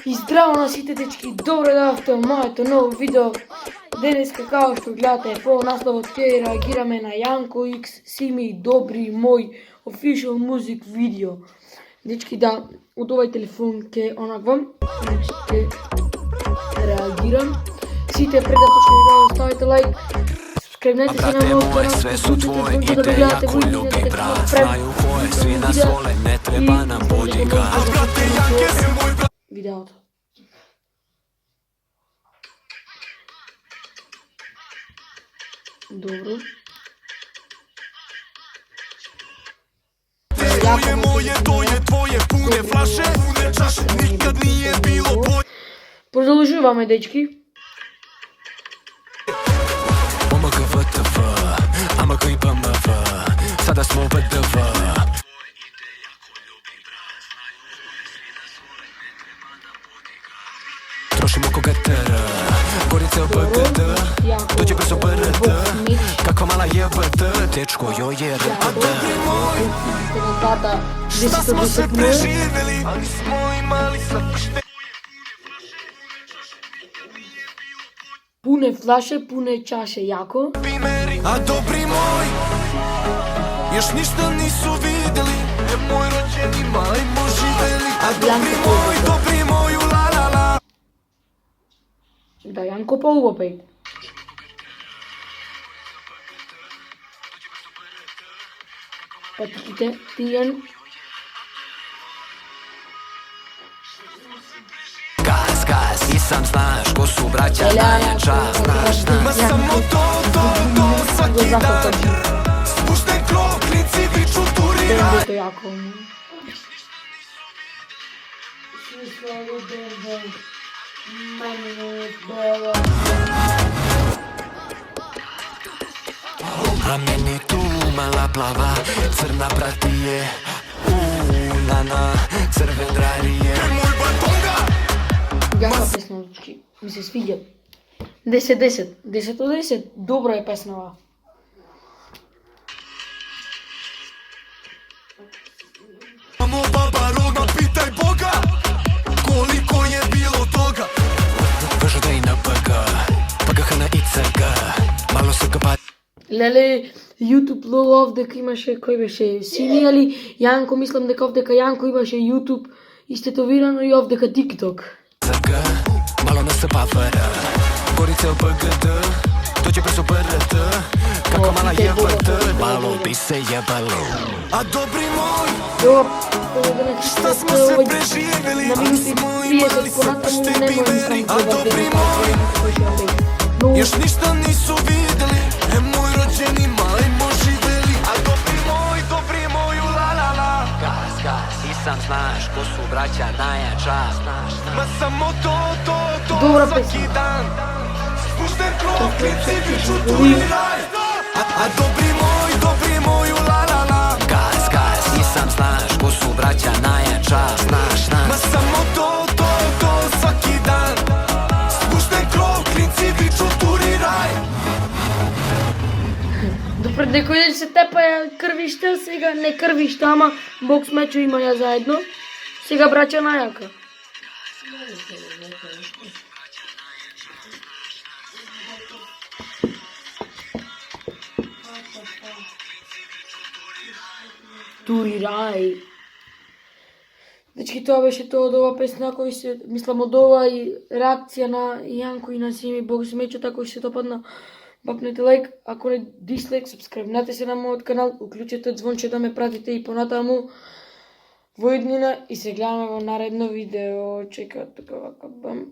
И здраво на сите дечки, добро дојавте во моето ново видео. Денеска, као што гледате по насловот, ќе реагираме на Јанко X, Сими, Добри, мој official music видео. Дечки, да, од овај телефон ќе онаквам, ќе реагирам. Сите пред да почне видео, ставите лайк, subscribe-нете се на мојот канал, уклучите да гледате видеите како правим видеото. Добро. Продолжуваме, дечки. Сада смо ВДВ. Трошимо ко ГТР, Горица ОПГД, доđe brzo BRD, kakva mala JBD, dečko joj je RPD. Šta smo sve preživjeli, ali smo imali sve. Pune flaše, pune čaše, jako. A dobri moj, još ništa nisu vidjeli, moj rođeni majmo živeli. A dobri moj, la la la. Da, Janko pa opet. Pa Tijan. Gaz, i sam znaš ko su braća najjača, znaš. Ma samo to, svaki dan. Spušten krok, klinci viču turiraj. To je jako. A meni tu mala plava, crna pratije, ulana, crven rarije. Јака песна, ми се свиѓа. 10 од 10, добро е песнава. Мамо, баба, родна, питај Бога, колико е било тога. Вежда и на БГ, ПГХ на ИЦГ, мало се капа. Леле, YouTube лого овдека имаше, кој беше, Сими али Јанко, мислам дека овдека Јанко имаше YouTube истетовирано и овдека TikTok. Malo nas se pavara, Gorica OPGD, dođe brzo BRD, kako mala JBD, malo bi se jebalo. A dobri moj, šta smo se preživjeli, ali smo imali sve poštevimeri. A dobri moj, još ništa nisu vidjeli, moj rođeni majmo živeli. A dobri moj, la la la. Gaz, i sam znaš ko su braća najjača, znaš. Ma samo to, svaki dan. Spušten krok, klinci viču turiraj. A dobri moj, la la la. Gaz, i sam znaš ko su braća najjača, znaš. Ma samo to, svaki dan. Spušten krok, klinci viču turiraj. Допред некој ден се тепаја крвишта, сега не крвишта, ама бокс мечо има ја заедно. Сега браќа најака. Турирај. Дечки, тоа беше тоа од ова песна, кој се, мислам, од ова и реакција на Јанко и на Сими бокс мечо, кој се допадна. Бапнете лайк, ако не дислайк, subscribe-нете се на мојот канал, уклучете звонче да ме пратите и понатаму во иднина и се гледаме во наредно видео. Чекаат тука вака, бам.